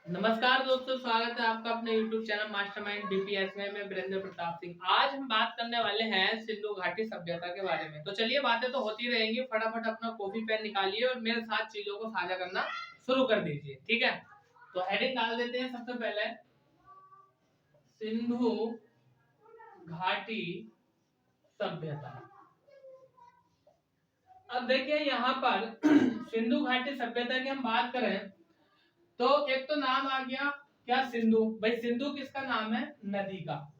नमस्कार दोस्तों, स्वागत है आपका अपने YouTube चैनल मास्टरमाइंड बीपीएस में। मैं वीरेंद्र प्रताप सिंह। आज हम बात करने वाले हैं सिंधु घाटी सभ्यता के बारे में। तो चलिए, बातें तो होती रहेंगी। फटाफट अपना कॉपी पेन निकालिए और मेरे साथ चीजों को साझा करना शुरू कर दीजिए। ठीक है, तो हेडिंग डाल देते हैं। सबसे पहले सिंधु घाटी सभ्यता। अब देखिए यहाँ पर सिंधु घाटी सभ्यता की हम बात करें तो एक तो नाम आ गया क्या, सिंधु। भाई सिंधु किसका नाम है? नदी का।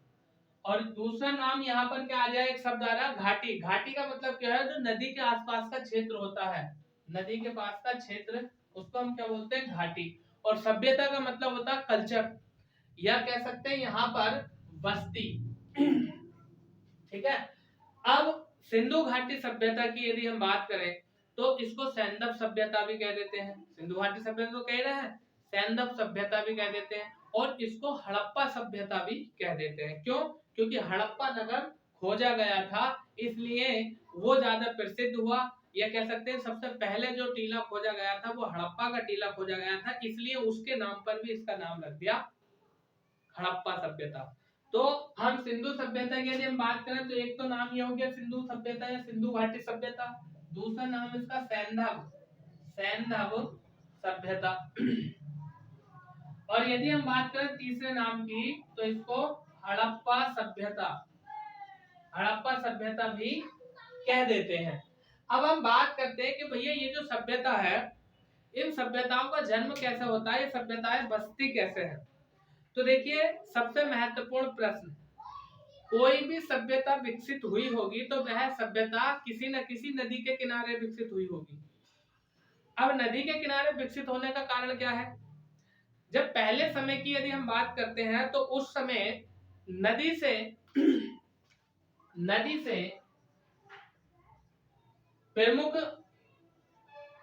और दूसरा नाम यहाँ पर क्या आ जाए, एक शब्द आ रहा है घाटी। घाटी का मतलब क्या है? जो नदी के आसपास का क्षेत्र होता है, नदी के पास का क्षेत्र, उसको हम क्या बोलते हैं? घाटी। और सभ्यता का मतलब होता है कल्चर, या कह सकते हैं यहाँ पर बस्ती। ठीक है। अब सिंधु घाटी सभ्यता की यदि हम बात करें तो इसको सैंधव सभ्यता भी कह देते हैं। सिंधु घाटी सभ्यता तो कह रहे हैं, सैंधव सभ्यता भी कह देते हैं, और इसको हड़प्पा सभ्यता भी कह देते हैं। क्यों? क्योंकि हड़प्पा नगर खोजा गया था, इसलिए वो ज्यादा प्रसिद्ध हुआ। या कह सकते हैं सबसे पहले जो टीला खोजा गया था वो हड़प्पा का टीला खोजा गया था, इसलिए उसके नाम पर भी इसका नाम रख दिया हड़प्पा सभ्यता। तो हम सिंधु सभ्यता की यदि हम बात करें तो एक तो नाम ये हो गया सिंधु सभ्यता या सिंधु घाटी सभ्यता। दूसरा नाम इसका सैंधव सैंधव सभ्यता। और यदि हम बात करें तीसरे नाम की तो इसको हड़प्पा सभ्यता, हड़प्पा सभ्यता भी कह देते हैं। अब हम बात करते हैं कि भैया ये जो सभ्यता है, इन सभ्यताओं का जन्म कैसे होता है, ये सभ्यताएं बसती कैसे है। तो देखिए, सबसे महत्वपूर्ण प्रश्न, कोई भी सभ्यता विकसित हुई होगी तो वह सभ्यता किसी न किसी नदी के किनारे विकसित हुई होगी। अब नदी के किनारे विकसित होने का कारण क्या है? जब पहले समय की यदि हम बात करते हैं तो उस समय नदी से प्रमुख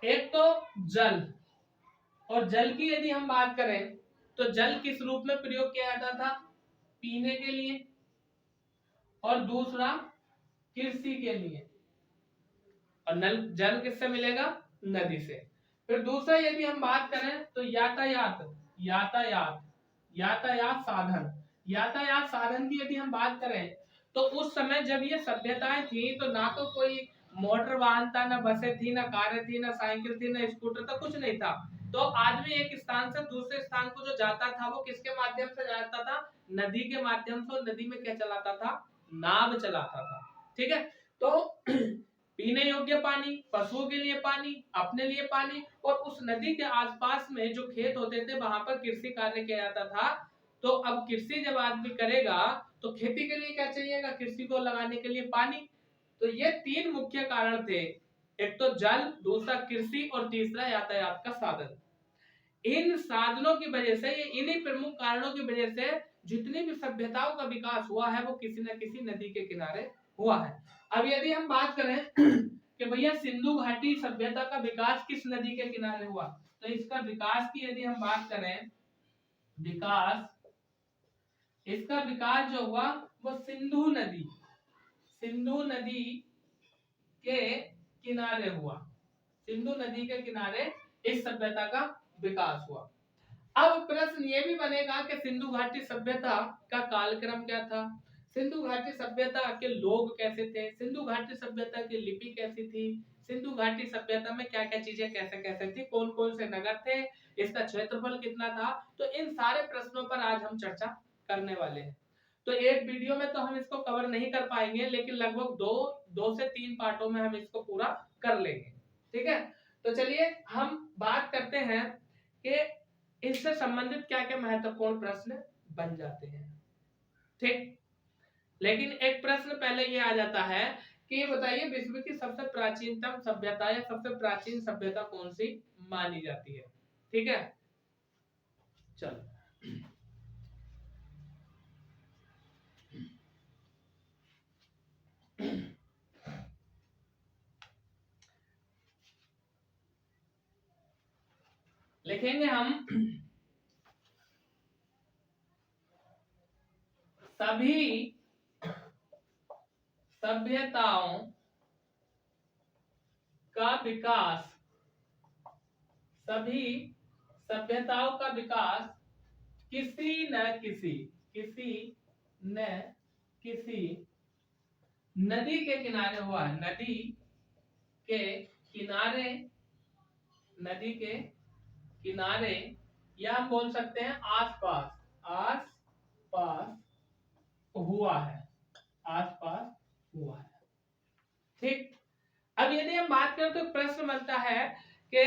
एक तो जल, और जल की यदि हम बात करें तो जल किस रूप में प्रयोग किया जाता था? पीने के लिए, और दूसरा कृषि के लिए। और नल जल किससे मिलेगा? नदी से। फिर दूसरा यदि हम बात करें तो यातायात यातायात यातायात साधन, यातायात साधन की यदि हम बात करें तो उस समय जब ये सभ्यताएं थी तो ना तो कोई मोटर वाहन था, ना बसें थी, ना कारें थी, ना साइकिल थी, ना स्कूटर था, कुछ नहीं था। तो आदमी एक स्थान से दूसरे स्थान को जो जाता था वो किसके माध्यम से जाता था? नदी के माध्यम से। और नदी में क्या चलाता था? नाव चलाता था। ठीक है। तो पीने योग्य पानी, पशुओं के लिए पानी, अपने लिए पानी, और उस नदी के आसपास में जो खेत होते थे वहां पर कृषि कार्य किया जाता था। तो अब कृषि जब आदमी करेगा तो खेती के लिए क्या चाहिएगा? कृषि को लगाने के लिए पानी। तो ये तीन मुख्य कारण थे, एक तो जल, दूसरा कृषि, और तीसरा यातायात का साधन। इन साधनों की वजह से, ये इन्हीं प्रमुख कारणों की वजह से जितनी भी सभ्यताओं का विकास हुआ है वो किसी न किसी नदी के किनारे हुआ है। अब यदि हम बात करें कि भैया सिंधु घाटी सभ्यता का विकास किस नदी के किनारे हुआ, तो इसका विकास की यदि हम बात करें, विकास, इसका विकास जो हुआ वो सिंधु नदी के किनारे हुआ। सिंधु नदी के किनारे इस सभ्यता का विकास हुआ। अब प्रश्न ये भी बनेगा कि सिंधु घाटी सभ्यता का कालक्रम क्या था, सिंधु घाटी सभ्यता के लोग कैसे थे, सिंधु घाटी सभ्यता की लिपि कैसी थी, सिंधु घाटी सभ्यता में क्या क्या चीजें कैसे कैसे थी, कौन कौन से नगर थे, इसका क्षेत्रफल कितना था। तो इन सारे प्रश्नों पर आज हम चर्चा करने वाले हैं। तो एक वीडियो में तो हम इसको कवर नहीं कर पाएंगे, लेकिन लगभग दो से तीन पार्टों में हम इसको पूरा कर लेंगे। ठीक है। तो चलिए हम बात करते हैं कि इससे संबंधित क्या क्या महत्वपूर्ण प्रश्न बन जाते हैं। ठीक। लेकिन एक प्रश्न पहले ये आ जाता है कि ये बताइए, विश्व की सबसे प्राचीनतम सभ्यता या सबसे प्राचीन सभ्यता कौन सी मानी जाती है? ठीक है, चलो लिखेंगे हम सभी सभ्यताओं का विकास, सभी सभ्यताओं का विकास किसी न किसी नदी के किनारे हुआ है। के किनारे नदी के किनारे, या हम बोल सकते हैं आस पास हुआ है, ठीक। अब यदि हम बात करें तो प्रश्न बनता है कि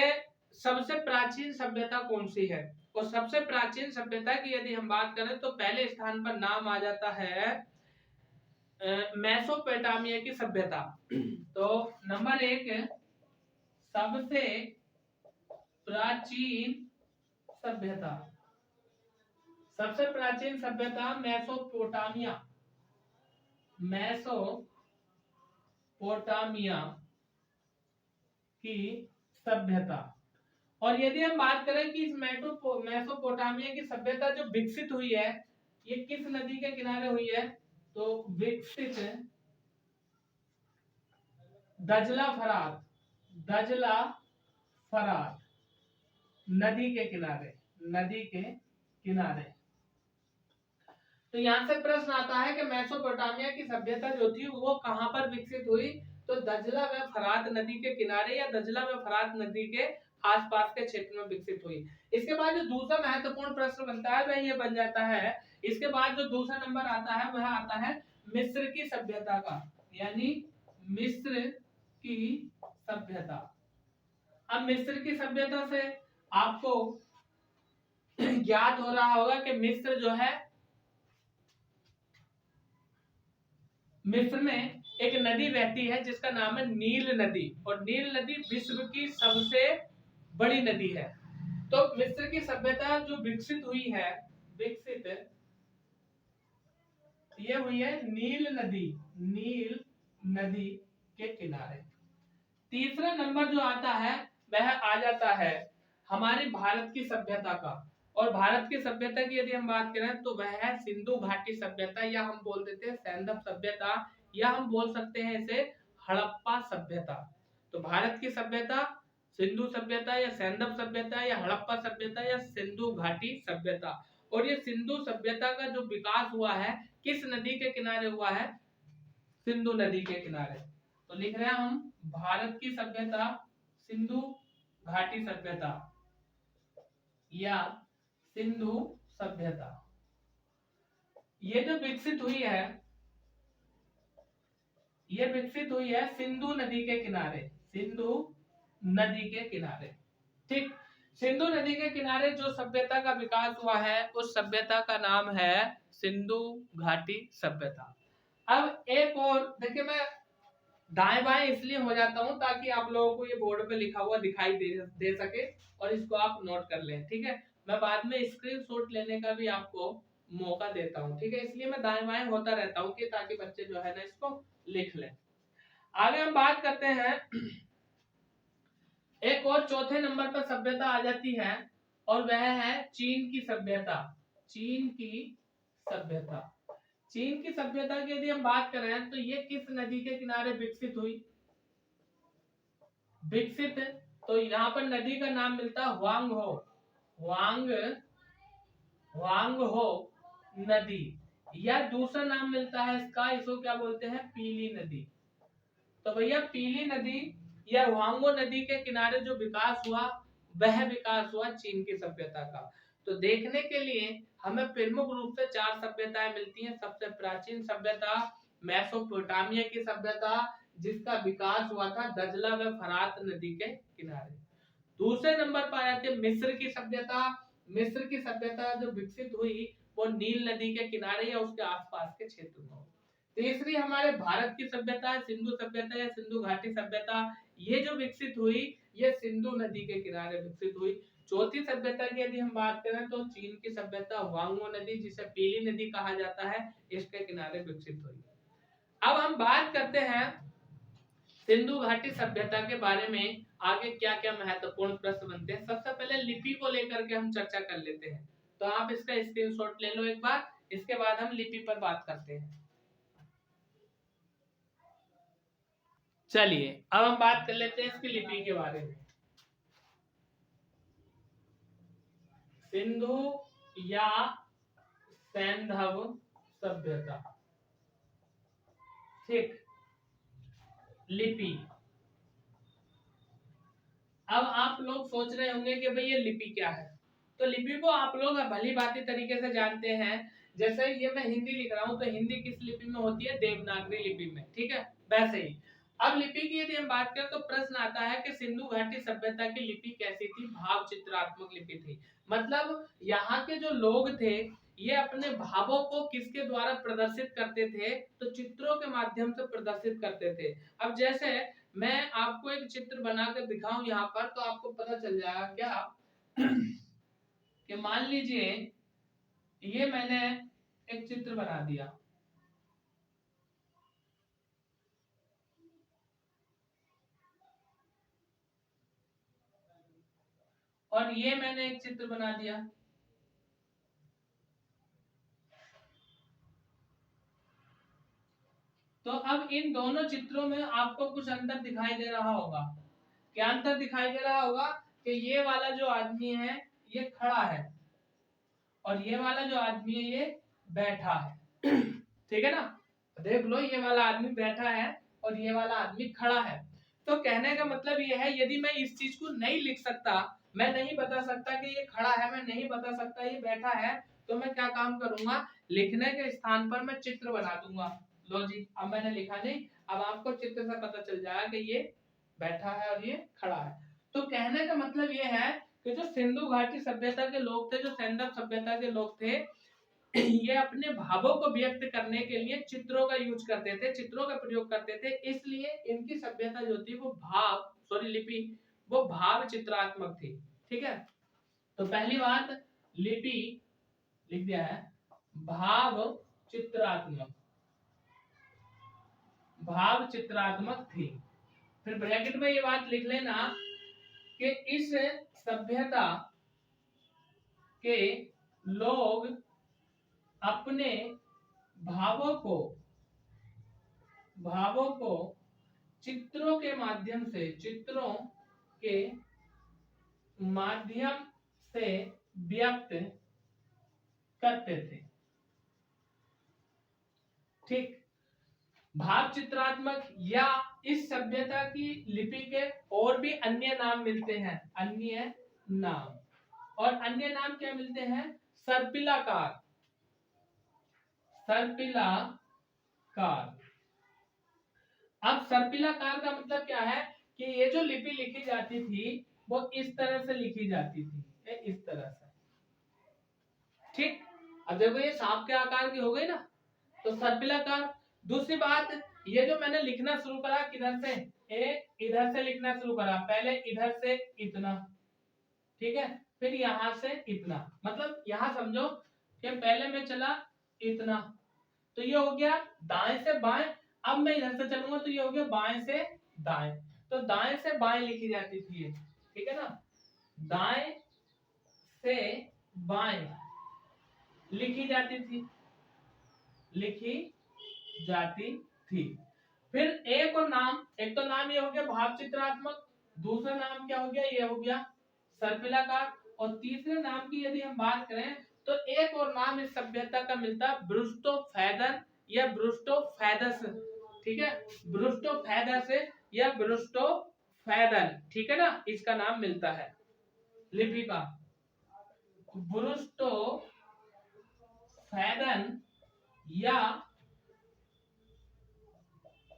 सबसे प्राचीन सभ्यता कौन सी है। और सबसे प्राचीन सभ्यता की यदि हम बात करें तो पहले स्थान पर नाम आ जाता है मेसोपोटामिया की सभ्यता। तो नंबर 1 सबसे प्राचीन सभ्यता, मेसोपोटामिया की सभ्यता। और यदि हम बात करें कि इस मेसोपोटामिया की सभ्यता जो विकसित हुई है, ये किस नदी के किनारे हुई है, तो विकसित दजला फरात नदी के किनारे। तो यहाँ से प्रश्न आता है कि मेसोपोटामिया की सभ्यता जो थी वो कहां पर विकसित हुई, तो दजला व फरात नदी के किनारे या दजला व फरात नदी के आसपास के क्षेत्र में विकसित हुई। इसके बाद जो दूसरा महत्वपूर्ण प्रश्न बनता है वह ये बन जाता है, इसके बाद जो दूसरा नंबर आता है वह आता है मिस्र की सभ्यता का, यानी मिस्र की सभ्यता। अब मिस्र की सभ्यता से आपको ज्ञात हो रहा होगा कि मिस्र जो है, मिस्र में एक नदी बहती है जिसका नाम है नील नदी, और नील नदी विश्व की सबसे बड़ी नदी है। तो मिस्र की सभ्यता जो विकसित हुई है, ये हुई है नील नदी के किनारे। तीसरा नंबर जो आता है वह आ जाता है हमारे भारत की सभ्यता का। और भारत की सभ्यता की यदि हम बात करें तो वह है सिंधु घाटी सभ्यता, या हम बोल देते हैं सैंधव सभ्यता, या हम बोल सकते हैं इसे हड़प्पा सभ्यता। तो भारत की सभ्यता सिंधु सभ्यता या सैंधव सभ्यता या हड़प्पा सभ्यता या सिंधु घाटी सभ्यता। और ये सिंधु सभ्यता का जो विकास हुआ है किस नदी के किनारे हुआ है, सिंधु नदी के किनारे। तो लिख रहे हैं हम भारत की सभ्यता सिंधु घाटी सभ्यता या सिंधु सभ्यता, ये जो विकसित हुई है, ये विकसित हुई है सिंधु नदी के किनारे, ठीक। सिंधु नदी के किनारे जो सभ्यता का विकास हुआ है उस सभ्यता का नाम है सिंधु घाटी सभ्यता। अब एक और देखिए, मैं दाएं बाएं इसलिए हो जाता हूं ताकि आप लोगों को ये बोर्ड पे लिखा हुआ दिखाई दे सके और इसको आप नोट कर लें, ठीक है। मैं बाद में स्क्रीनशॉट लेने का भी आपको मौका देता हूं, ठीक है। इसलिए मैं दाएं बाएं होता रहता हूं कि ताकि बच्चे जो है ना इसको लिख लें। आगे हम बात करते हैं, एक और चौथे नंबर पर सभ्यता आ जाती है और वह है चीन की सभ्यता। चीन की सभ्यता की यदि हम बात करें तो ये किस नदी के किनारे विकसित हुई, तो यहाँ पर नदी का नाम मिलता है वांग हो नदी, या दूसरा नाम मिलता है इसको क्या बोलते हैं, पीली नदी। तो भैया पीली नदी या वांगो नदी के किनारे जो विकास हुआ वह विकास हुआ चीन की सभ्यता का। तो देखने के लिए हमें प्रमुख रूप से 4 सभ्यताएं मिलती हैं। सबसे प्राचीन सभ्यता मेसोपोटामिया की सभ्यता, जिसका विकास हुआ था दजला व फरात नदी के किनारे। दूसरे नंबर पर आती है मिस्र की सभ्यता जो विकसित हुई वो नील नदी के किनारे या उसके आसपास के क्षेत्र में। तीसरी हमारे भारत की सभ्यता है सिंधु सभ्यता या सिंधु घाटी सभ्यता, ये जो विकसित हुई ये सिंधु नदी के किनारे विकसित हुई। चौथी सभ्यता की यदि हम बात करें तो चीन की सभ्यता वांगो नदी, जिसे पीली नदी कहा जाता है, इसके किनारे विकसित हुई। अब हम बात करते हैं सिंधु घाटी सभ्यता के बारे में, आगे क्या क्या महत्वपूर्ण प्रश्न बनते हैं। सबसे पहले लिपि को लेकर के हम चर्चा कर लेते हैं, तो आप इसका स्क्रीनशॉट ले लो एक बार, इसके बाद हम लिपि पर बात करते हैं। चलिए अब हम बात कर लेते हैं इसकी लिपि के बारे में। सिंधु या सैंधव सभ्यता। ठीक, लिपि। अब आप लोग सोच रहे होंगे कि भाई ये लिपि क्या है, तो लिपि को आप लोग भली भांति तरीके से जानते हैं। जैसे ये मैं हिंदी लिख रहा हूं तो हिंदी किस लिपि में होती है, देवनागरी लिपि में, ठीक है। वैसे ही अब लिपि की यदि हम बात करें तो प्रश्न आता है कि सिंधु घाटी सभ्यता की लिपि कैसी थी, भाव चित्रात्मक लिपि थी। मतलब यहाँ के जो लोग थे ये अपने भावों को किसके द्वारा प्रदर्शित करते थे, तो चित्रों के माध्यम से प्रदर्शित करते थे। अब जैसे मैं आपको एक चित्र बनाकर दिखाऊं यहाँ पर, तो आपको पता चल जाएगा क्या कि मान लीजिए ये मैंने एक चित्र बना दिया, और ये मैंने एक चित्र बना दिया। तो अब इन दोनों चित्रों में आपको कुछ अंतर दिखाई दे रहा होगा। क्या अंतर दिखाई दे रहा होगा कि ये वाला जो आदमी है ये खड़ा है, और ये वाला जो आदमी है ये बैठा है। ठीक है ना, देख लो ये वाला आदमी बैठा है और ये वाला आदमी खड़ा है। तो कहने का मतलब ये है, यदि मैं इस चीज को नहीं लिख सकता, मैं नहीं बता सकता कि ये खड़ा है, मैं नहीं बता सकता ये बैठा है, तो मैं क्या काम करूंगा, लिखने के स्थान पर मैं चित्र बना दूंगा। लो जी, अब मैंने लिखा नहीं, अब आपको चित्र से पता चल जाएगा कि ये बैठा है और ये खड़ा है। तो कहने का मतलब ये है कि जो सिंधु घाटी सभ्यता के लोग थे, जो सैंधव सभ्यता के लोग थे, ये अपने भावों को व्यक्त करने के लिए चित्रों का यूज करते थे, चित्रों का प्रयोग करते थे। इसलिए इनकी सभ्यता जो थी वो लिपि वो भाव चित्रात्मक थी। ठीक है, तो पहली बात लिपि लिख दिया है, भाव चित्रात्मक, भाव चित्रात्मक थी। फिर ब्रैकेट में ये बात लिख लेना कि इस सभ्यता के लोग अपने भावों को चित्रों के माध्यम से व्यक्त करते थे। ठीक, भाव चित्रात्मक या इस सभ्यता की लिपि के और भी अन्य नाम मिलते हैं, अन्य नाम। और अन्य नाम क्या मिलते हैं, सर्पिलाकार, सर्पिलाकार। अब सर्पिलाकार का मतलब क्या है कि ये जो लिपि लिखी जाती थी वो इस तरह से लिखी जाती थी, इस तरह से। ठीक, अब देखो ये सांप के आकार की हो गई ना, तो सर्पिलाकार। दूसरी बात, ये जो मैंने लिखना शुरू करा किधर से, इधर से लिखना शुरू करा, पहले इधर से इतना, ठीक है, फिर यहां से इतना। मतलब यहां समझो कि पहले मैं चला इतना, तो ये हो गया दाएं से बाएं। अब मैं इधर से चलूंगा तो ये हो गया बाएं से दाएं। तो दाएं से बाएं लिखी जाती थी ये, ठीक है ना, दाएं से बाएं लिखी जाती थी, फिर एक और नाम, एक तो नाम ये हो गया भाव चित्रात्मक, दूसरा नाम क्या हो गया, ये हो गया सर्पिलाकार, और तीसरे नाम की यदि हम बात करें तो एक और नाम इस सभ्यता का मिलता है ब्रुस्टोफैदन या ब्रुस्टोफैदस। ठीक है, ब्रुस्टोफैदस या ब्रुस्टोफैदन, ठीक है ना, इसका नाम मिलता है लिपि का, ब्रुस्टोफैदन या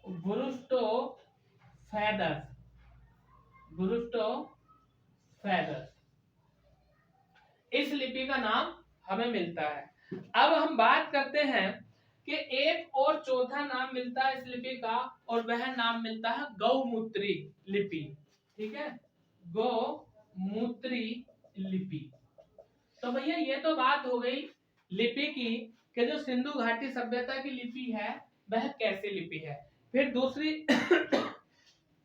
ब्रुस्टोफैदस, ब्रुस्टोफैदस, इस लिपि का नाम हमें मिलता है। अब हम बात करते हैं कि एक और चौथा नाम मिलता है इस लिपि का, और वह नाम मिलता है गौमूत्री लिपि। ठीक है, गौमूत्री लिपि। तो भैया ये तो बात हो गई लिपि की कि जो सिंधु घाटी सभ्यता की लिपि है वह कैसी लिपि है। फिर दूसरी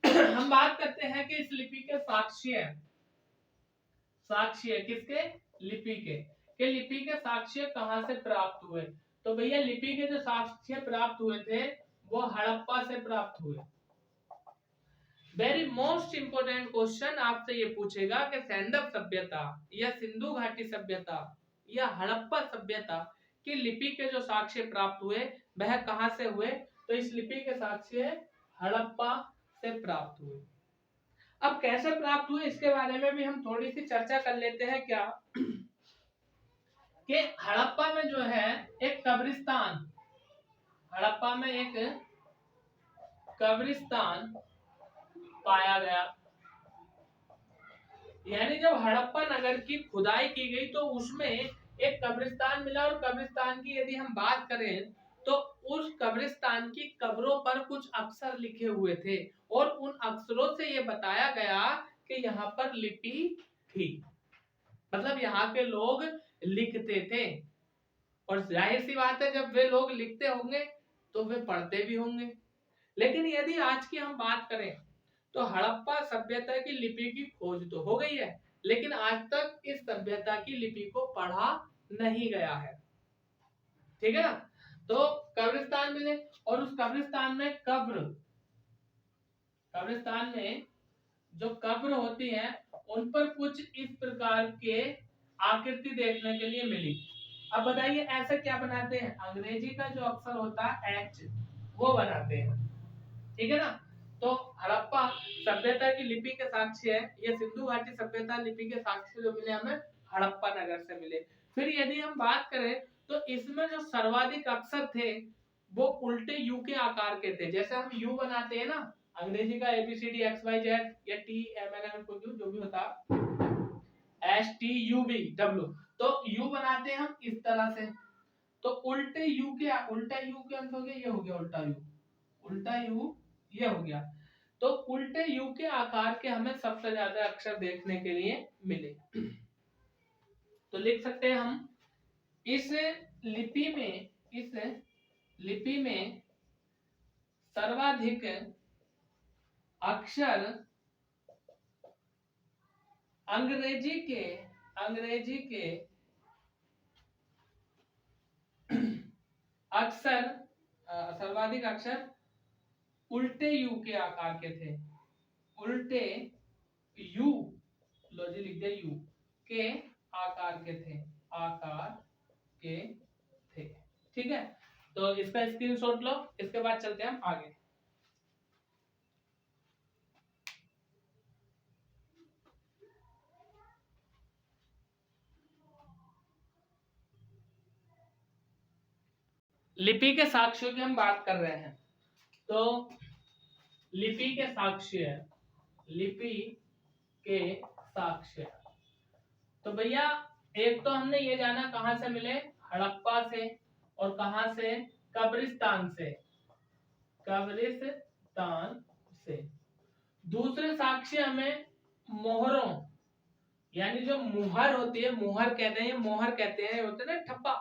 हम बात करते हैं कि इस लिपि के साक्ष्य किसके, लिपि के लिपि के साक्ष्य कहां से प्राप्त हुए। तो भैया लिपि के जो साक्ष्य प्राप्त हुए थे वो हड़प्पा से प्राप्त हुए। वेरी मोस्ट इंपोर्टेंट क्वेश्चन आपसे ये पूछेगा कि सैंदव सभ्यता या सिंधु घाटी सभ्यता या हड़प्पा सभ्यता की लिपि के जो साक्ष्य प्राप्त हुए वह कहां से हुए। तो इस लिपि के साक्ष्य हड़प्पा से प्राप्त हुए। अब कैसे प्राप्त हुए इसके बारे में भी हम थोड़ी सी चर्चा कर लेते हैं। क्या कि हड़प्पा में जो है एक कब्रिस्तान, हड़प्पा में एक कब्रिस्तान पाया गया। यानी जब हड़प्पा नगर की खुदाई की गई तो उसमें एक कब्रिस्तान मिला, और कब्रिस्तान की यदि हम बात करें तो उस कब्रिस्तान की कब्रों पर कुछ अक्षर लिखे हुए थे, और उन अक्षरों से ये बताया गया कि यहाँ पर लिपि थी। मतलब यहाँ के लोग लिखते थे, और जाहिर सी बात है जब वे लोग लिखते होंगे तो वे पढ़ते भी होंगे। लेकिन यदि आज की हम बात करें तो हड़प्पा सभ्यता की लिपि की खोज तो हो गई है, लेकिन आज तक इस सभ्यता की लिपि को पढ़ा नहीं गया है। ठीक है ना। तो कब्रिस्तान मिले, और उस कब्रिस्तान में कब्रिस्तान में जो कब्र होती है उन पर कुछ इस प्रकार के आकृति देखने के लिए मिली। अब बताइए ऐसा क्या बनाते हैं। अंग्रेजी का जो अक्षर होता है एच, वो बनाते हैं। ठीक है ना। तो हड़प्पा सभ्यता की लिपि के साक्ष्य है, ये सिंधु घाटी सभ्यता लिपि के साक्ष्य जो मिले हमें हड़प्पा नगर से मिले। फिर यदि हम बात करें तो इसमें जो सर्वाधिक अक्षर थे वो उल्टे यू के आकार के थे। जैसे हम यू बनाते हैं ना, अंग्रेजी का एबीसीडी एक्स वाई जेड या टी एम एन एम जो भी होता S T U B W, तो यू बनाते हैं हम इस तरह से। तो उल्टे यू के अंत हो गया, ये हो गया उल्टा यू, उल्टा यू ये हो गया। तो उल्टे यू के आकार के हमें सबसे ज्यादा अक्षर देखने के लिए मिले। तो लिख सकते हैं हम इस लिपि में सर्वाधिक अक्षर अंग्रेजी के अक्षर सर्वाधिक अक्षर उल्टे यू के आकार के थे। उल्टे यू, लो जी लिख दिया यू के आकार के थे, ठीक है। तो इसका स्क्रीनशॉट लो, इसके बाद चलते हैं हम आगे। लिपि के साक्ष्यों की हम बात कर रहे हैं। तो लिपि के साक्ष्य, तो भैया एक तो हमने ये जाना कहां से मिले, हड़प्पा से, और कहां से, कब्रिस्तान से। दूसरे साक्ष्य हमें मोहरों, यानी जो मुहर होती है, मोहर कहते हैं होते ना ठप्पा,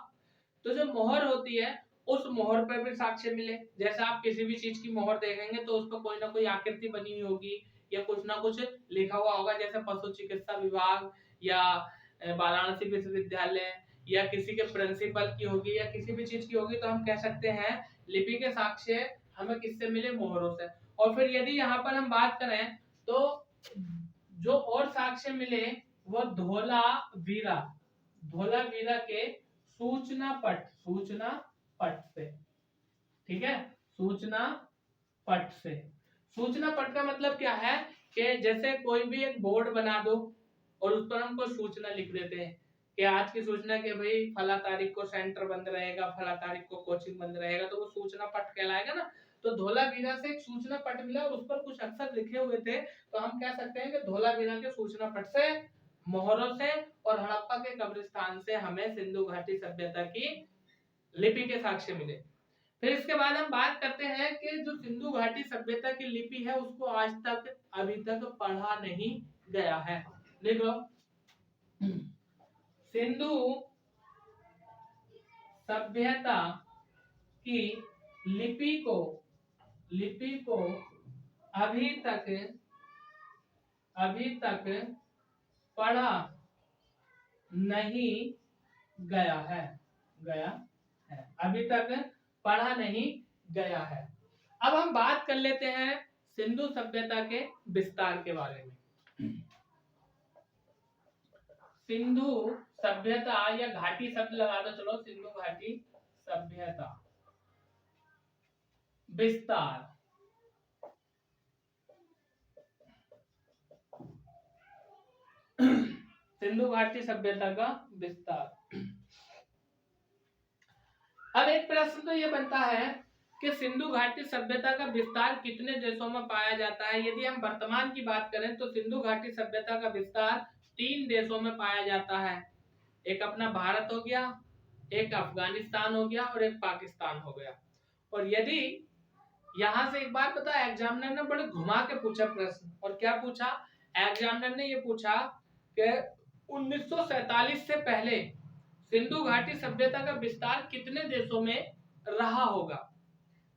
तो जो मोहर होती है उस मोहर पर भी साक्ष्य मिले। जैसे आप किसी भी चीज की मोहर देखेंगे तो उस पर कोई ना कोई आकृति बनी हुई होगी या कुछ ना कुछ लिखा हुआ होगा। जैसे पशु चिकित्सा विभाग या वाराणसी विश्वविद्यालय या किसी के प्रिंसिपल की होगी या किसी भी चीज की होगी, तो हम कह सकते हैं लिपि के साक्ष्य हमें किससे मिले, मोहरों से। और फिर यदि यहाँ पर हम बात करें तो जो और साक्ष्य मिले वो धोलावीरा के सूचना पट से। ठीक है, सूचना पट का मतलब क्या है कि जैसे कोई भी एक बोर्ड बना दो और उस पर हम कोई सूचना लिख देते हैं कि आज की सूचना के भाई फला तारीख को सेंटर बंद रहेगा, फला तारीख को कोचिंग बंद रहेगा, तो वो सूचना पट कहलाएगा ना। तो धोलावीरा से एक सूचना पट मिला और उस पर कुछ अक्षर लिखे हुए थे, तो हम कह सकते हैं कि धोलावीरा के सूचना पट से, मोहरों से और हड़प्पा के कब्रिस्तान से हमें सिंधु घाटी सभ्यता की लिपि के साक्ष्य मिले। फिर इसके बाद हम बात करते हैं कि जो सिंधु घाटी सभ्यता की लिपि है उसको आज तक अभी तक पढ़ा नहीं गया है। देख लो, सिंधु सभ्यता की लिपि को अभी तक पढ़ा नहीं गया है, अभी तक पढ़ा नहीं गया है। अब हम बात कर लेते हैं सिंधु सभ्यता के विस्तार के बारे में। सिंधु सभ्यता या घाटी शब्द लगा दो, चलो सिंधु घाटी सभ्यता विस्तार। सिंधु घाटी सभ्यता का विस्तार। अब एक प्रश्न तो ये बनता है कि सिंधु घाटी सभ्यता का विस्तार कितने देशों में पाया जाता है। यदि हम वर्तमान की बात करें तो सिंधु घाटी सभ्यता का विस्तार 3 देशों में पाया जाता है। एक अपना भारत हो गया, एक अफगानिस्तान हो गया और एक पाकिस्तान हो गया। और यदि यहां से एक बार पता है एग्जामिनर ने बड़े घुमा के पूछा प्रश्न, और क्या पूछा एग्जामिनर ने, ये पूछा कि 1947 से पहले सिंधु घाटी सभ्यता का विस्तार कितने देशों में रहा होगा।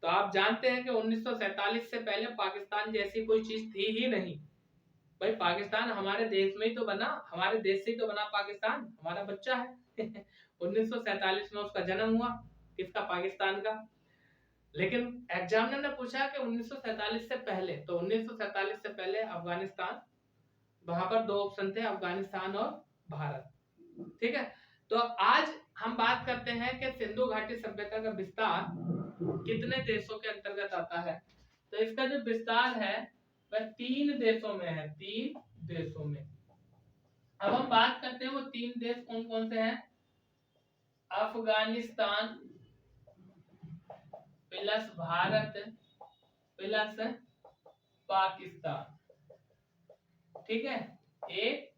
तो आप जानते हैं कि 1947 से पहले पाकिस्तान जैसी कोई चीज थी ही नहीं। भाई पाकिस्तान हमारे देश में ही तो बना, हमारे देश से ही तो बना पाकिस्तान, हमारा बच्चा है 1947 में उसका जन्म हुआ, किसका, पाकिस्तान का। लेकिन एग्जामिनर ने पूछा कि 1947 से पहले, तो 1947 से पहले अफगानिस्तान, वहां पर 2 ऑप्शन थे, अफगानिस्तान और भारत। ठीक है, तो आज हम बात करते हैं कि सिंधु घाटी सभ्यता का विस्तार कितने देशों के अंतर्गत आता है। तो इसका जो विस्तार है वह 3 देशों में है, 3 देशों में। अब हम बात करते हैं वो 3 देश कौन कौन से हैं। Afghanistan plus Bharat plus Pakistan. ठीक है, 1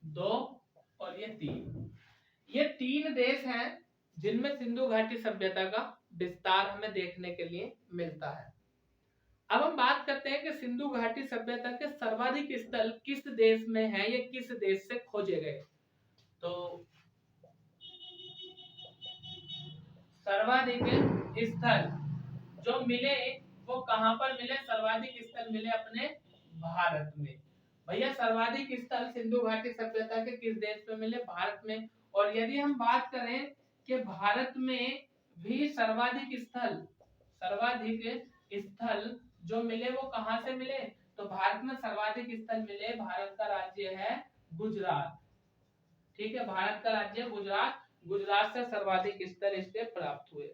2 और ये 3, ये 3 देश हैं जिनमें सिंधु घाटी सभ्यता का विस्तार हमें देखने के लिए मिलता है। अब हम बात करते हैं कि सिंधु घाटी सभ्यता के सर्वाधिक स्थल किस देश में है, ये किस देश से खोजे गए। तो सर्वाधिक स्थल जो मिले वो कहां पर मिले, सर्वाधिक स्थल मिले अपने भारत में। भैया सर्वाधिक स्थल सिंधु घाटी सभ्यता के किस देश में मिले, भारत में। और यदि हम बात करें कि भारत में भी सर्वाधिक स्थल जो मिले वो कहां से मिले, तो भारत में सर्वाधिक स्थल मिले, भारत का राज्य है गुजरात। ठीक है, भारत का राज्य गुजरात, गुजरात से सर्वाधिक स्थल इसके प्राप्त हुए।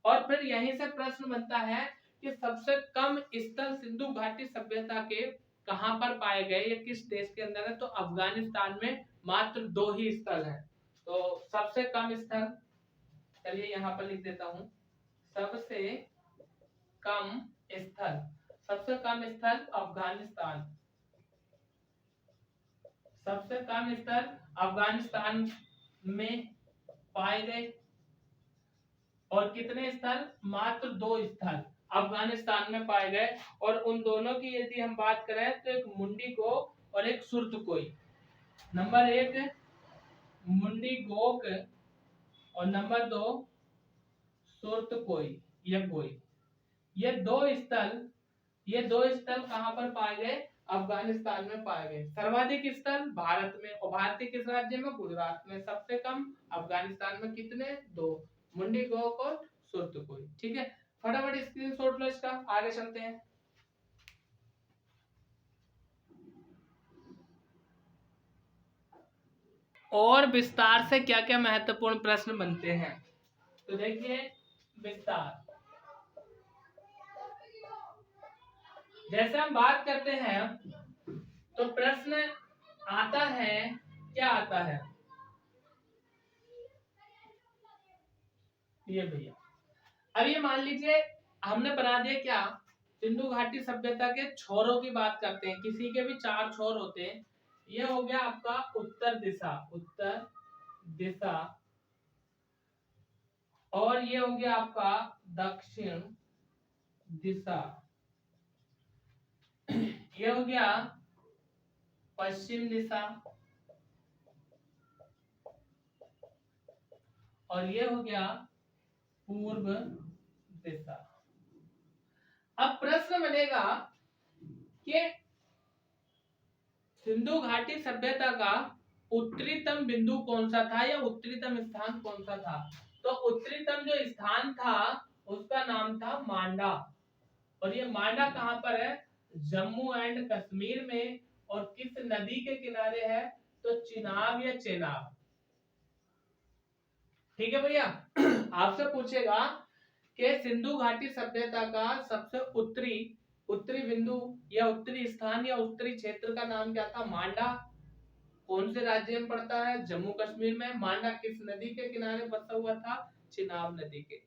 और फिर यहीं से प्रश्न बनता है कि सबसे कम स्थल सिंधु घाटी सभ्यता के कहां पर पाए गए, ये किस देश के अंदर है। तो अफगानिस्तान में मात्र 2 ही स्थल हैं। तो सबसे कम स्थल, चलिए यहाँ पर लिख देता हूं, सबसे कम स्थल अफगानिस्तान, सबसे कम स्थल अफगानिस्तान में पाए गए। और कितने स्थल, मात्र 2 स्थल अफगानिस्तान में पाए गए। और उन दोनों की यदि हम बात करें तो एक मुंडीगोक और एक सुरतकोई। नंबर 1 मुंडीगोक और नंबर 2 सुरतकोई या कोई। ये दो स्थल कहां पर पाए गए, अफगानिस्तान में पाए गए। सर्वाधिक स्थल भारत में, और भारत के किस राज्य में, गुजरात में। सबसे कम अफगानिस्तान में, कितने, 2, मुंडीगोक और सुरतकोई। ठीक है, फटाफट स्क्रीनशॉट लो इसका, आगे चलते हैं। और विस्तार से क्या क्या महत्वपूर्ण प्रश्न बनते हैं, तो देखिए विस्तार, जैसे हम बात करते हैं तो प्रश्न आता है, क्या आता है, ये भैया अब ये मान लीजिए हमने बना दिया क्या, सिंधु घाटी सभ्यता के छोरों की बात करते हैं, किसी के भी 4 छोर होते हैं। ये हो गया आपका उत्तर दिशा, और ये हो गया आपका दक्षिण दिशा, ये हो गया पश्चिम दिशा, और ये हो गया पूर्व दिशा। अब प्रश्न बनेगा कि सिंधु घाटी सभ्यता का उत्तरीतम बिंदु कौन सा था, या उत्तरीतम स्थान कौन सा था। तो उत्तरीतम जो स्थान था उसका नाम था मांडा, और ये मांडा कहां पर है, जम्मू एंड कश्मीर में और किस नदी के किनारे है, तो चिनाब या चेनाब। ठीक है भैया। आपसे पूछेगा कि सिंधु घाटी सभ्यता का सबसे उत्तरी उत्तरी बिंदु या उत्तरी स्थान या उत्तरी क्षेत्र का नाम क्या था, मांडा। कौन से राज्य में पड़ता है, जम्मू कश्मीर में। मांडा किस नदी के किनारे बसा हुआ था, चिनाब नदी के।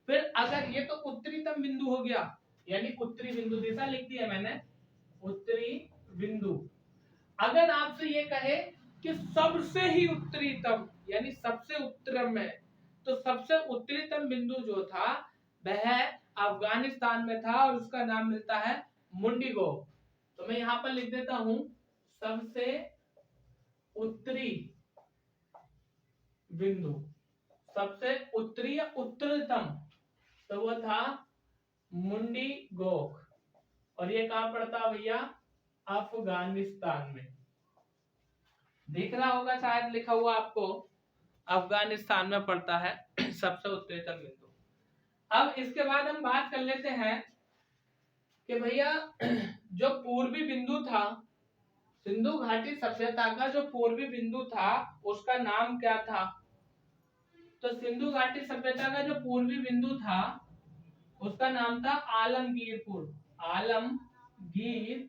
फिर अगर ये तो उत्तरीतम बिंदु हो गया, यानी उत्तरी बिंदु, दिशा लिख दिया मैंने, उत्तरी बिंदु। अगर आपसे ये कहे कि सबसे ही उत्तरीतम यानी सबसे उत्तर में, तो सबसे उत्तरीतम बिंदु जो था वह अफगानिस्तान में था और उसका नाम मिलता है मुंडीगो। तो मैं यहां पर लिख देता हूं सबसे उत्तरी बिंदु, सबसे उत्तरी या उत्तरतम, तो वो था मुंडीगोक। और ये कहां पड़ता भैया, अफगानिस्तान में। दिख रहा होगा शायद लिखा हुआ आपको, अफगानिस्तान में पड़ता है सबसे उत्तरीतम बिंदु। अब इसके बाद हम बात कर लेते हैं कि भैया जो पूर्वी बिंदु था, सिंधु घाटी सभ्यता का जो पूर्वी बिंदु था उसका नाम क्या था। तो सिंधु घाटी सभ्यता का जो पूर्वी बिंदु था उसका नाम था आलमगीरपुर, आलमगीरपुर।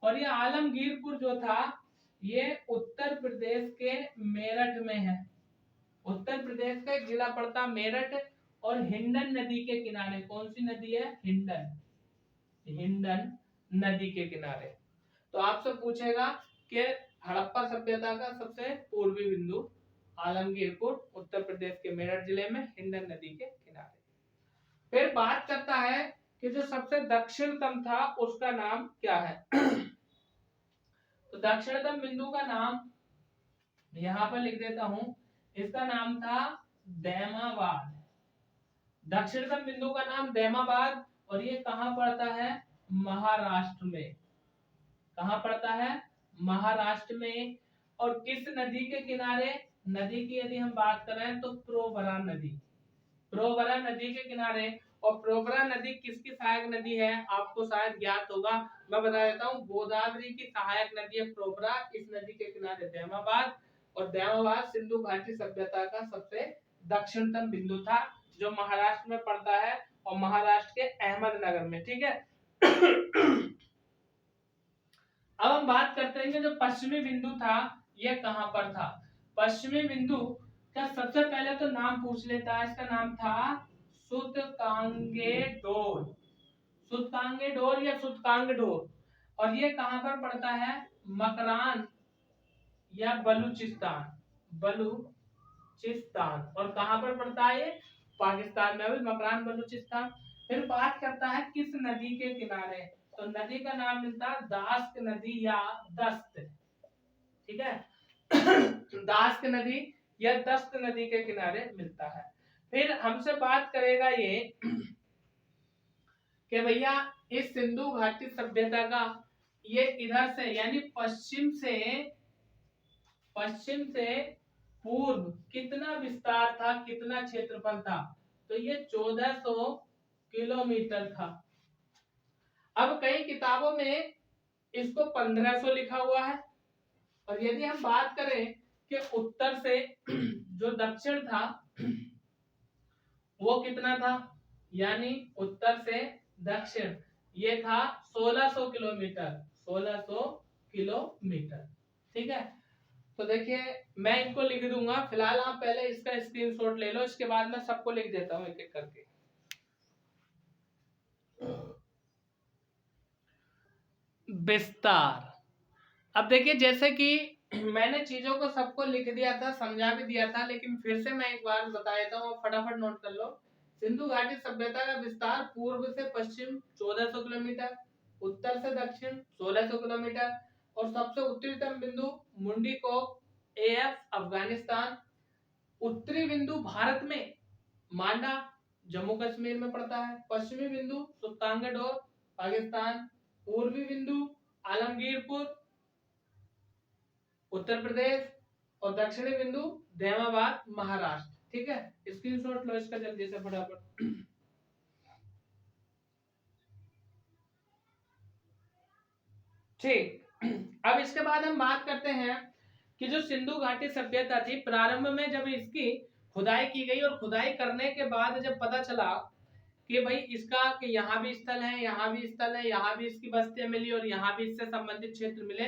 और ये आलमगीरपुर जो था ये उत्तर प्रदेश के मेरठ में है। उत्तर प्रदेश का एक जिला पड़ता मेरठ और हिंडन नदी के किनारे। कौन सी नदी है, हिंडन, हिंडन नदी के किनारे। तो आपसे पूछेगा कि हड़प्पा सभ्यता का सबसे पूर्वी बिंदु आलमगीरपुर, उत्तर प्रदेश के मेरठ जिले में, हिंडन नदी के किनारे। फिर बात करता है कि जो सबसे दक्षिणतम था उसका नाम क्या है। तो दक्षिणतम बिंदु का नाम यहां पर लिख देता हूं, इसका नाम था दैमाबाद। दक्षिणतम बिंदु का नाम दैमाबाद। और ये कहां पड़ता है, महाराष्ट्र में। कहां पड़ता है, महाराष्ट्र में। और किस नदी के किनारे, नदी की यदि हम बात करें तो प्रोवरा नदी, प्रोवरा नदी के किनारे। और प्रोवरा नदी किसकी सहायक नदी है, आपको शायद ज्ञात होगा, मैं बता देता हूँ, गोदावरी की सहायक नदी है प्रोवरा। इस नदी के किनारे दैमाबाद, और दैमाबाद सिंधु घाटी सभ्यता का सबसे दक्षिणतम बिंदु था जो महाराष्ट्र में पड़ता है, और महाराष्ट्र के अहमदनगर में। ठीक है। अब हम बात करते हैं कि जो पश्चिमी बिंदु था यह कहां पर था। पश्चिमी बिंदु का सबसे पहले तो नाम पूछ लेता है, इसका नाम था सुतकांगेडोर, सुतकांगेडोर या सुतकांगडोर। और ये कहां पर पड़ता है, मकरान या बलूचिस्तान, बलूचिस्तान। और कहां पर पड़ता है, ये पाकिस्तान में, अभी मकरान बलूचिस्तान। फिर बात करता है किस नदी के किनारे, तो नदी का नाम मिलता है दास्क नदी या दस्त। ठीक है। दास्क नदी या दस्त नदी के किनारे मिलता है। फिर हमसे बात करेगा ये कि भैया इस सिंधु घाटी सभ्यता का ये इधर से यानी पश्चिम से पूर्व कितना विस्तार था, कितना क्षेत्रफल था, तो ये 1400 किलोमीटर था। अब कई किताबों में इसको 1500 लिखा हुआ है। और यदि हम बात करें कि उत्तर से जो दक्षिण था वो कितना था, यानी उत्तर से दक्षिण ये था 1600 किलोमीटर, 1600 किलोमीटर। ठीक है। तो देखिए मैं इनको लिख दूंगा, फिलहाल आप पहले इसका स्क्रीनशॉट ले लो, इसके बाद मैं सबको लिख देता हूं एक एक करके। विस्तार। अब देखिए जैसे कि मैंने चीजों को सबको लिख दिया था, समझा भी दिया था, लेकिन फिर से मैं एक बार बता देता हूँ, फटाफट नोट कर लो। सिंधु घाटी सभ्यता का विस्तार पूर्व से पश्चिम 1400 किलोमीटर, उत्तर से दक्षिण 1600 किलोमीटर, और सबसे उत्तरीतम बिंदु मुंडीकोक एएफ अफगानिस्तान, उत्तरी बिंदु भारत में मांडा जम्मू कश्मीर में पड़ता है, पश्चिमी बिंदु सुल्तानगढ़ पाकिस्तान, पूर्वी बिंदु आलमगीरपुर उत्तर प्रदेश, और दक्षिणी बिंदु दैमाबाद महाराष्ट्र। ठीक है। स्क्रीनशॉट लो इसका जल्दी से फटाफट। ठीक। अब इसके बाद हम बात करते हैं कि जो सिंधु घाटी सभ्यता थी, प्रारंभ में जब इसकी खुदाई की गई और खुदाई करने के बाद जब पता चला कि भाई इसका कि यहाँ भी स्थल है, यहाँ भी स्थल है, यहाँ भी इसकी बस्तियां मिली और यहाँ भी इससे संबंधित क्षेत्र मिले,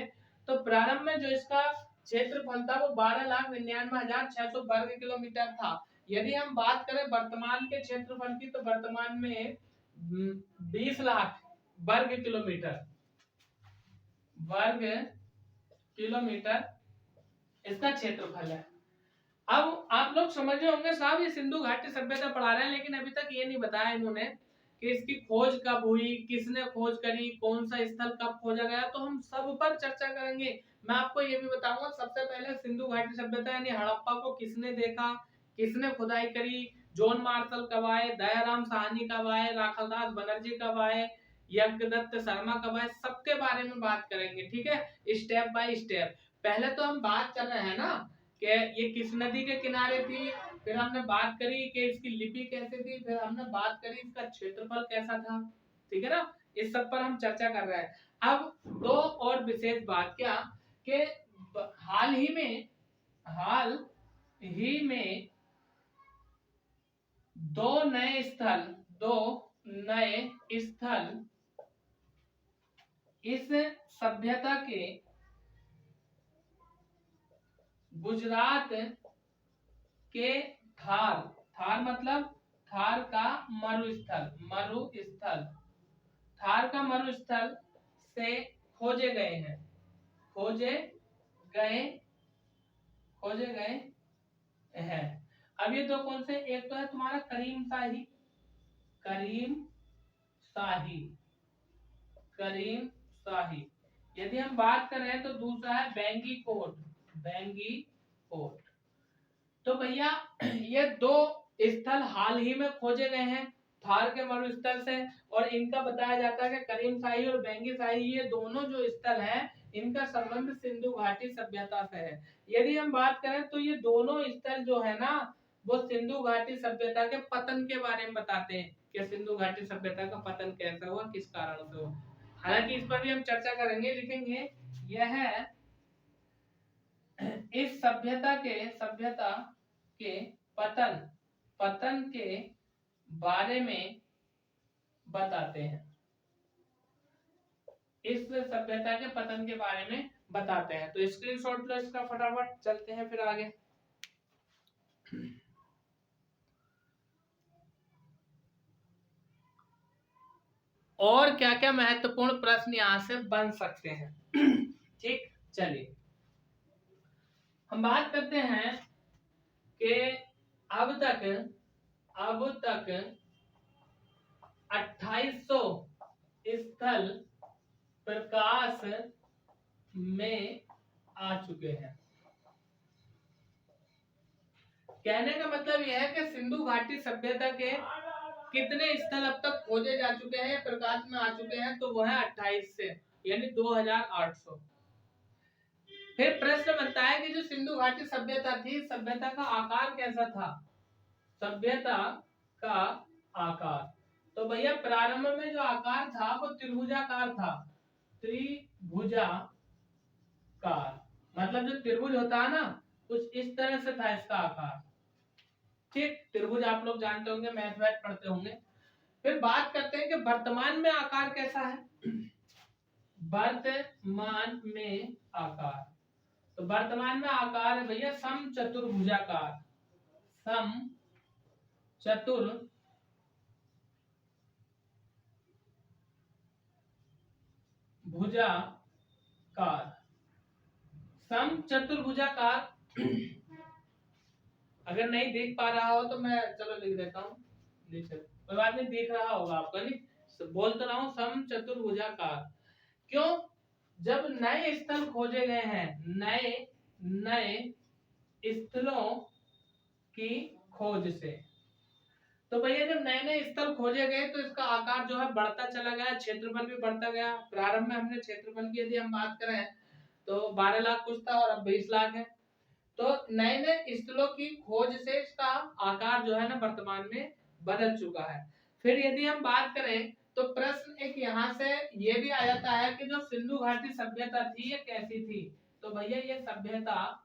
तो प्रारंभ में जो इसका क्षेत्रफल था वो 12,99,600 वर्ग किलोमीटर था। यदि हम बात करें वर्तमान के क्षेत्रफल की, तो वर्तमान में 20 लाख वर्ग किलोमीटर इसका क्षेत्रफल है। अब आप लोग समझ रहे होंगे साहब ये सिंधु घाटी सभ्यता पढ़ा रहे हैं, लेकिन अभी तक ये नहीं बताया इन्होंने कि इसकी खोज कब हुई, किसने खोज करी, कौन सा स्थल कब खोजा गया, तो हम सब पर चर्चा करेंगे। मैं आपको ये भी बताऊंगा सबसे पहले सिंधु घाटी सभ्यता यानी हड़प्पा को किसने देखा, किसने खुदाई करी, जॉन मार्शल कब आए, दयाराम साहनी कब आए, राखालदास बनर्जी कब आए, यज्ञदत्त शर्मा कब आए, सबके बारे में बात करेंगे। ठीक है, स्टेप बाय स्टेप। पहले तो हम बात कर रहे हैं ना कि ये किस नदी के किनारे थी, फिर हमने बात करी कि इसकी लिपि कैसे थी, फिर हमने बात करी इसका क्षेत्रफल कैसा था। ठीक है ना, इस सब पर हम चर्चा कर रहे हैं। अब दो और विशेष बात क्या कि हाल ही में दो नए स्थल इस सभ्यता के गुजरात के थार मतलब थार का मरुस्थल से खोजे गए हैं। अब ये दो कौन से, एक तो है तुम्हारा करीम शाही। यदि हम बात करें तो दूसरा है बेंगी कोट। तो भैया ये दो स्थल हाल ही में खोजे गए हैं थार के मरुस्थल से, और इनका बताया जाता है कि करीम शाही और बेंगी शाही ये दोनों जो स्थल हैं इनका संबंध सिंधु घाटी सभ्यता से है। यदि हम बात करें तो ये दोनों स्थल जो है ना वो सिंधु घाटी सभ्यता के पतन के बारे में बताते हैं कि सिंधु घाटी सभ्यता का पतन कैसा हुआ, किस कारण से हुआ। हालांकि इस पर भी हम चर्चा करेंगे, लिखेंगे यह इस सभ्यता के पतन के बारे में बताते हैं। इस सभ्यता के पतन के बारे में बताते हैं। तो स्क्रीनशॉट लो इसका फटाफट, चलते हैं फिर आगे। और क्या क्या महत्वपूर्ण प्रश्न यहां से बन सकते हैं। ठीक, चलिए हम बात करते हैं कि अब तक 2800 स्थल प्रकाश में आ चुके हैं। कहने का मतलब यह है कि सिंधु घाटी सभ्यता के कितने स्थल अब तक खोजे जा चुके हैं, प्रकाश में आ चुके हैं, तो वह है 28 से यानी 2800। फिर प्रश्न बनता है कि जो सिंधु घाटी सभ्यता थी, सभ्यता का आकार कैसा था? सभ्यता का आकार, तो भैया प्रारंभ में जो आकार था वो त्रिभुजाकार था। मतलब जो त्रिभुज होता है ना कुछ इस तरह से था इसका आकार। ठीक, त्रिभुज आप लोग जानते होंगे, मैथ पढ़ते होंगे। फिर बात करते हैं कि वर्तमान में आकार कैसा है। वर्तमान में आकार, तो वर्तमान में आकार है भैया समचतुर्भुजाकार। समचतुर्भुजाकार अगर नहीं देख पा रहा हो तो मैं चलो लिख देता हूँ, कोई बात नहीं, देख रहा होगा आपका, नहीं बोल तो रहा हूँ समचतुर्भुजाकार। क्यों? जब नए स्थल खोजे गए हैं, नए स्थलों की खोज से, तो भैया जब नए नए स्थल खोजे गए तो इसका आकार जो है बढ़ता चला गया, क्षेत्रफल भी बढ़ता गया। प्रारंभ में हमने क्षेत्रफल की यदि हम बात करें तो 12 लाख कुछ था और अब 20 लाख है। तो नए नए स्थलों की खोज से इसका आकार जो है ना वर्तमान में बदल चुका है। फिर यदि हम बात करें तो प्रश्न एक यहाँ से ये भी आ जाता है कि जो सिंधु घाटी सभ्यता थी ये कैसी थी। तो भैया ये सभ्यता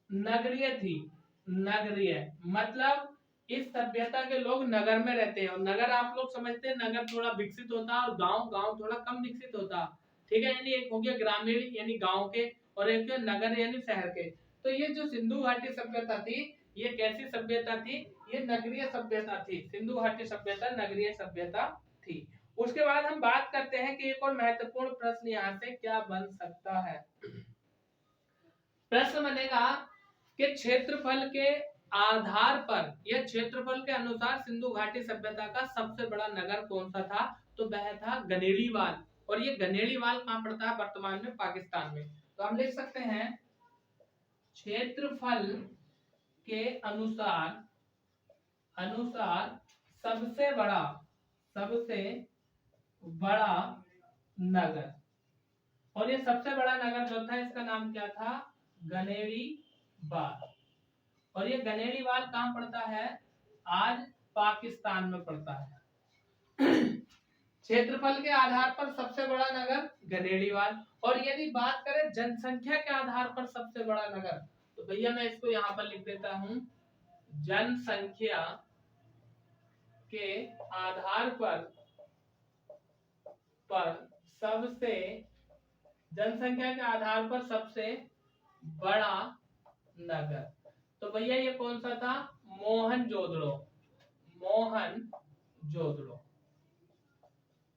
नगरीय थी। नगरीय मतलब इस सभ्यता के लोग नगर में रहते हैं, और नगर आप लोग समझते हैं नगर थोड़ा विकसित होता है और गांव गांव थोड़ा कम विकसित होता। ठीक है, यानी एक हो गया ग्रामीण यानी गांव के, और एक नगर यानी शहर के। तो ये जो सिंधु घाटी सभ्यता थी ये कैसी सभ्यता थी, ये नगरीय सभ्यता थी। सिंधु घाटी सभ्यता नगरीय सभ्यता थी। उसके बाद हम बात करते हैं कि एक और महत्वपूर्ण प्रश्न यहाँ से क्या बन सकता है। प्रश्न बनेगा कि क्षेत्रफल के आधार पर या क्षेत्रफल के अनुसार सिंधु घाटी सभ्यता का सबसे बड़ा नगर कौन सा था। तो वह था गनेड़ीवाल, और ये गनेड़ीवाल कहाँ पड़ता है, वर्तमान में पाकिस्तान में। तो हम लिख सकते हैं क्षेत्रफल के अनुसार सबसे बड़ा नगर, और ये सबसे बड़ा नगर जो था इसका नाम क्या था, गनेड़ीवाल। और ये गनेड़ीवाल कहाँ पड़ता है, आज पाकिस्तान में पड़ता है। क्षेत्रफल के आधार पर सबसे बड़ा नगर गनेड़ीवाल। और यदि बात करें जनसंख्या के आधार पर सबसे बड़ा नगर, तो भैया मैं इसको यहाँ पर लिख देता हूं, जनसंख्या के आधार पर सबसे बड़ा नगर, तो भैया ये कौन सा था, मोहनजोदड़ो।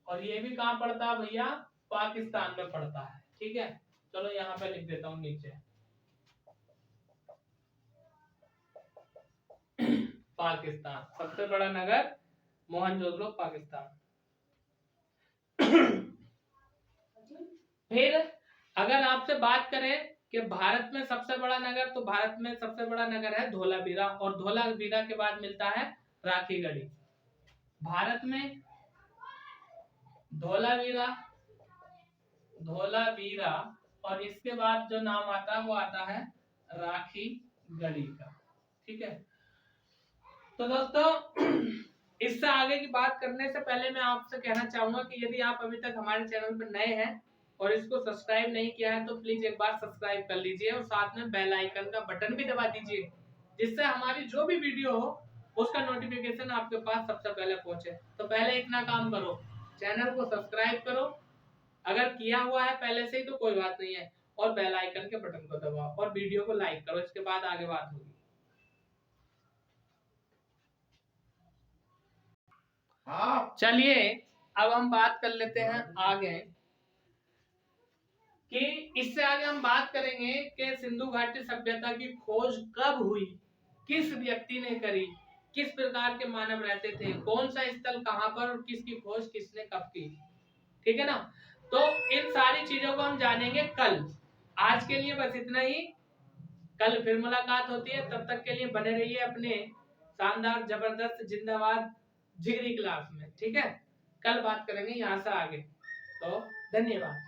और ये भी कहाँ पड़ता है भैया, पाकिस्तान में पड़ता है। ठीक है, चलो यहाँ पे लिख देता हूँ नीचे पाकिस्तान, सबसे बड़ा नगर मोहनजोदड़ो, पाकिस्तान। फिर अगर आपसे बात करें कि भारत में सबसे बड़ा नगर, तो भारत में सबसे बड़ा नगर है धोलावीरा, और धोलावीरा के बाद मिलता है राखीगढ़ी। भारत में धोलावीरा और इसके बाद जो नाम आता है वो आता है राखीगढ़ी का। ठीक है, तो दोस्तों इससे आगे की बात करने से पहले मैं आपसे कहना चाहूंगा कि यदि आप अभी तक हमारे चैनल पर नए हैं और इसको सब्सक्राइब नहीं किया है तो प्लीज एक बार सब्सक्राइब कर लीजिए, और साथ में बेल आइकन का बटन भी दबा दीजिए, जिससे हमारी जो भी वीडियो हो उसका नोटिफिकेशन आपके पास सबसे पहले पहुंचे। तो पहले इतना काम करो, चैनल को सब्सक्राइब करो, अगर किया हुआ है पहले से ही तो कोई बात नहीं है, और बेल आइकन के बटन को दबाओ और वीडियो को लाइक करो। इसके बाद आगे बात होगी। चलिए अब हम बात कर लेते हैं आगे, कि इससे आगे हम बात करेंगे कि सिंधु घाटी सभ्यता की खोज कब हुई, किस व्यक्ति ने करी, किस प्रकार के मानव रहते थे, कौन सा स्थल कहां पर, और किसकी खोज किसने कब की। ठीक है ना, तो इन सारी चीजों को हम जानेंगे कल। आज के लिए बस इतना ही, कल फिर मुलाकात होती है। तब तक के लिए बने रहिए अपने शानदार जबरदस्त जिंदाबाद जिगरी क्लास में। ठीक है, कल बात करेंगे यहाँ से आगे, तो धन्यवाद।